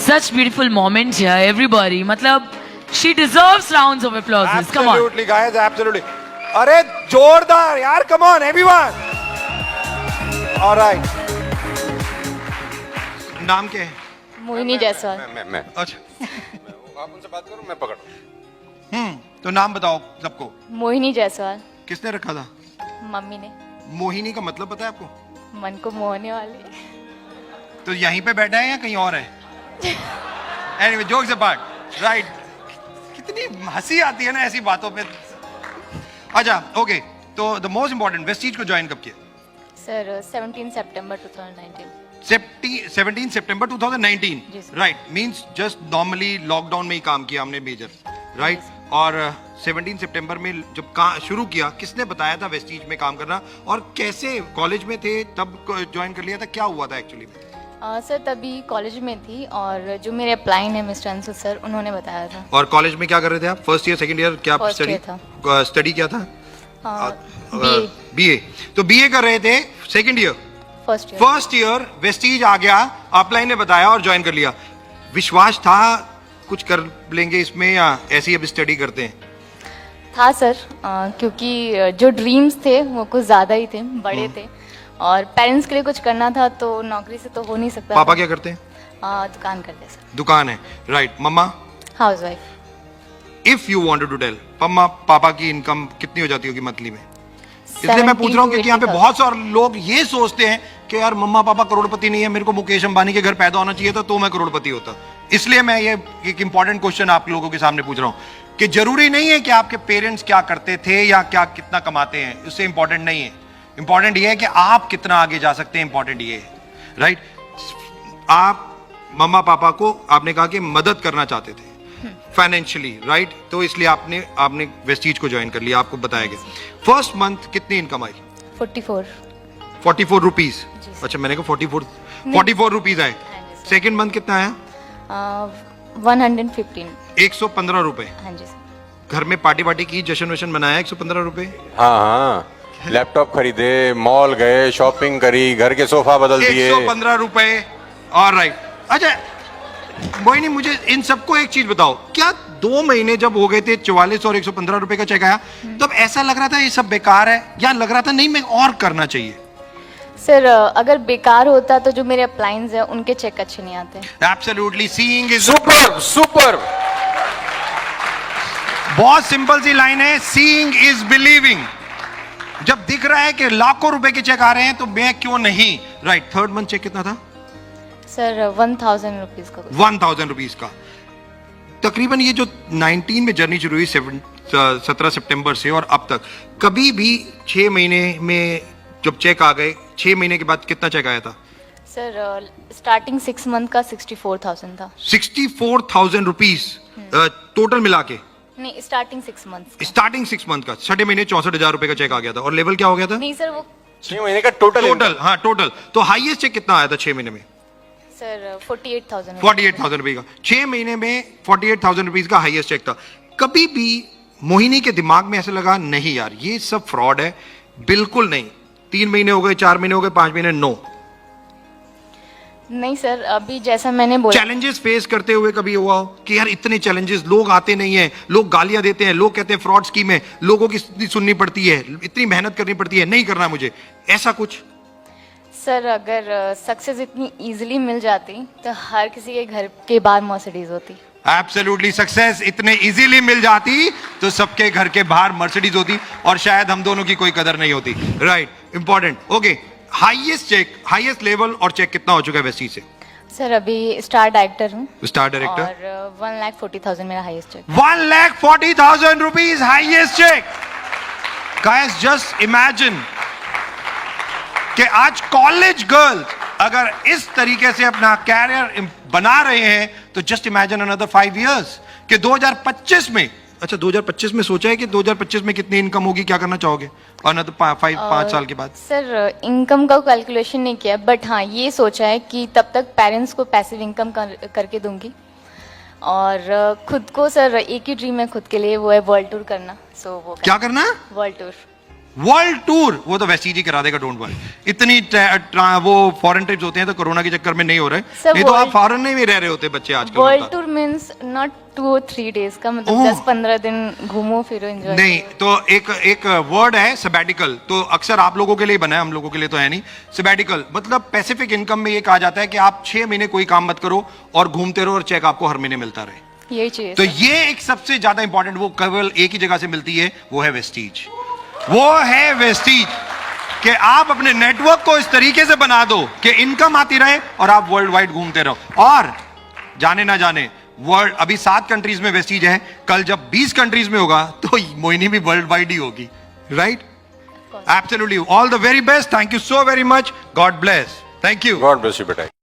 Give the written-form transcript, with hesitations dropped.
such beautiful moments here, everybody. Matlab, she deserves rounds of applause. Come on. Absolutely, guys, absolutely. अरे जोरदार यार, come on, everyone. All right. नाम क्या है? मोहिनी जायसवाल। मैं अच्छा, आप उनसे बात करो, मैं पकड़ूं। तो नाम बताओ सबको। मोहिनी जायसवाल। किसने रखा था? मम्मी ने। मोहिनी का मतलब पता है आपको? मन को मोहने वाली। तो यहीं पे बैठा है या कहीं और है? Anyway, jokes apart, right. कितनी हंसी आती है ना ऐसी बातों पे। अच्छा, ओके, तो द मोस्ट इंपॉर्टेंट, वेस्टीज को ज्वाइन कब किया? सर 17 सितंबर 2019। 17 सितंबर 2019, जी sir. Right. Means just normally lockdown में ही काम किया हमने मेजर, राइट। और 17 सितंबर में जब शुरू किया, किसने बताया था वेस्टीज में काम करना, और कैसे? कॉलेज में थे तब ज्वाइन कर लिया था? क्या हुआ था एक्चुअली में? सर तभी कॉलेज में थी और जो मेरे अपलाइन है मिस्टर अंशु सर, उन्होंने बताया था। और कॉलेज में क्या कर रहे थे आप? फर्स्ट ईयर, सेकंड ईयर, क्या First स्टडी year था। स्टडी क्या था? BA। बीए। तो बीए कर रहे थे, second year, first year. First year Vestige आ गया, अपलाइन ने बताया और ज्वाइन कर लिया। विश्वास था कुछ कर लेंगे इसमें, या ऐसी अब स्टडी करते हैं? था सर, क्योंकि जो ड्रीम्स थे वो कुछ ज़्यादा ही थे, बड़े थे, और पेरेंट्स के लिए कुछ करना था, तो नौकरी से तो हो नहीं सकता। पापा क्या करते हैं? दुकान करते हैं सर। दुकान है, राइट। मम्मा? Housewife. If you wanted to tell, मम्मा पापा की इनकम कितनी हो जाती होगी मंथली में? इसलिए मैं पूछ रहा हूँ क्योंकि यहाँ पे बहुत सारे लोग ये सोचते हैं कि यार मम्मा पापा करोड़पति नहीं है, मेरे को मुकेश अंबानी के घर पैदा होना चाहिए था तो मैं करोड़पति होता। इसलिए मैं ये एक इंपॉर्टेंट क्वेश्चन आप लोगों के सामने पूछ रहा हूँ कि जरूरी नहीं है कि आपके पेरेंट्स क्या करते थे या क्या कितना कमाते हैं, उससे इंपॉर्टेंट नहीं है। इंपॉर्टेंट ये है कि आप कितना आगे जा सकते हैं, इंपॉर्टेंट ये है, राइट। आप मम्मा पापा को आपने कहा कि मदद करना चाहते थे फाइनेंशियली, राइट, तो इसलिए आपने वेस्टीज को ज्वाइन कर लिया, आपको बताया गया। फर्स्ट मंथ कितनी इनकम आई? 44 रुपीज। अच्छा, मैंने कहा 44 रुपीज आए। सेकेंड मंथ कितना आया? 115। 115 रुपए। हाँ जी सर। घर में पार्टी की, जश्न वशन मनाया? 115 रुपए। हाँ हाँ, लैपटॉप खरीदे, मॉल गए, शॉपिंग करी, घर के सोफा बदल दिए। 115 रुपए, ऑलराइट। अच्छा मोहिनी, मुझे इन सबको एक चीज बताओ, क्या 2 महीने जब हो गए थे 44 और 115 रुपए का चेक आया, तब ऐसा लग रहा था ये सब बेकार है, या लग रहा था नहीं मैं और करना चाहिए? सर अगर बेकार होता तो जो मेरे अपलाइंस हैं उनके चेक अच्छे नहीं आते। Absolutely, seeing is super. बहुत सिंपल सी लाइन है, सीइंग इज बिलीविंग। जब दिख रहा है कि लाखों रुपए के चेक आ रहे हैं तो मैं क्यों नहीं, राइट। थर्ड मंथ चेक कितना था? सर 1000 रुपीज का। 1000 रुपीज का। तकरीबन ये जो 19 में जर्नी शुरू हुई 17 सितंबर से और अब तक, कभी भी 6 महीने में जब चेक आ गए, 6 महीने के बाद कितना चेक आया था? सर स्टार्टिंग 6 मंथ का 64,000 था। 64,000 रुपीज टोटल मिला के? नहीं, स्टार्टिंग 6 मंथ। स्टार्टिंग 6 मंथ का, 6 महीने 64,000 रुपए का चेक आ गया था। और लेवल क्या हो गया था? नहीं सर, वो 6 महीने का टोटल। हाँ, टोटल। तो हाईएस्ट चेक कितना आया था 6 महीने में? सर 48,000। 48,000 रुपए का 6 महीने में 48,000 रुपीज का हाईएस्ट चेक था। कभी भी मोहिनी के दिमाग में ऐसा लगा नहीं यार ये सब फ्रॉड है? बिल्कुल नहीं। 3 महीने हो गए, 4 महीने हो गए, 5 महीने, नो। नहीं सर, अभी जैसा मैंने बोला, चैलेंजेस फेस करते हुए कभी हुआ हो कि यार इतने चैलेंजेस, लोग आते नहीं है, लोग गालियां देते हैं, लोग कहते हैं फ्रॉड स्कीम है, लोगों की सुननी पड़ती है, इतनी मेहनत करनी पड़ती है, नहीं करना मुझे, ऐसा कुछ? सर अगर सक्सेस इतनी इजीली मिल जाती तो हर किसी के घर के बाहर मर्सिडीज होती। एब्सोल्युटली, सक्सेस इतने इजीली मिल जाती तो सबके घर के बाहर मर्सिडीज होती और शायद हम दोनों की कोई कदर नहीं होती, right. Important, okay. Highest cheque, highest level और चेक कितना हो चुका है वेस्टीज से? सर अभी स्टार डायरेक्टर हूँ। Star director. और 1,40,000 मेरा highest cheque. 1,40,000 rupees highest cheque. Guys just imagine कि आज कॉलेज गर्ल्स अगर इस तरीके से अपना कैरियर बना रहे हैं तो जस्ट इमेजिन अनदर 5 इयर्स कि 2025 में, अच्छा 2025 में सोचा है कि 2025 में कितनी इनकम होगी, क्या करना चाहोगे अनदर 5 साल के बाद? सर इनकम का कैलकुलेशन नहीं किया, बट हाँ ये सोचा है कि तब तक पेरेंट्स को पैसिव इनकम करके दूंगी, और खुद को सर एक ही ड्रीम है खुद के लिए, वो है वर्ल्ड टूर करना। सो वो क्या करना? World tour. वर्ल्ड टूर वो तो वेस्टीज ही करा देगा, डोंट वरी। इतनी वो फॉरेन ट्रिप्स होते हैं तो कोरोना के चक्कर में नहीं हो रहे, Sir, नहीं तो आप world- फॉरेन में भी रह रहे होते बच्चे आजकल। World tour means not 2 or 3 days का, मतलब ओह। 10-15 दिन घूमो फिरो एंजॉय। नहीं तो एक वर्ड है सबैटिकल, तो अक्सर आप लोगों के लिए बना है, हम लोगों के लिए तो है नहीं। सबैटिकल मतलब पैसिफिक इनकम में ये कहा जाता है कि आप 6 महीने कोई काम मत करो और घूमते रहो और चेक आपको हर महीने मिलता रहे। यही चाहिए तो सर। ये एक सबसे ज्यादा इंपॉर्टेंट, वो केवल एक ही जगह से मिलती है, वो है वेस्टीज। वो है वेस्टीज कि आप अपने नेटवर्क को इस तरीके से बना दो कि इनकम आती रहे और आप वर्ल्ड वाइड घूमते रहो। और जाने ना जाने वर्ल्ड, अभी 7 कंट्रीज में वेस्टीज है, कल जब 20 कंट्रीज में होगा तो मोहिनी भी वर्ल्ड वाइड ही होगी, right? Absolutely. All the very best, thank you so very much, God bless, thank you. God bless you बेटा।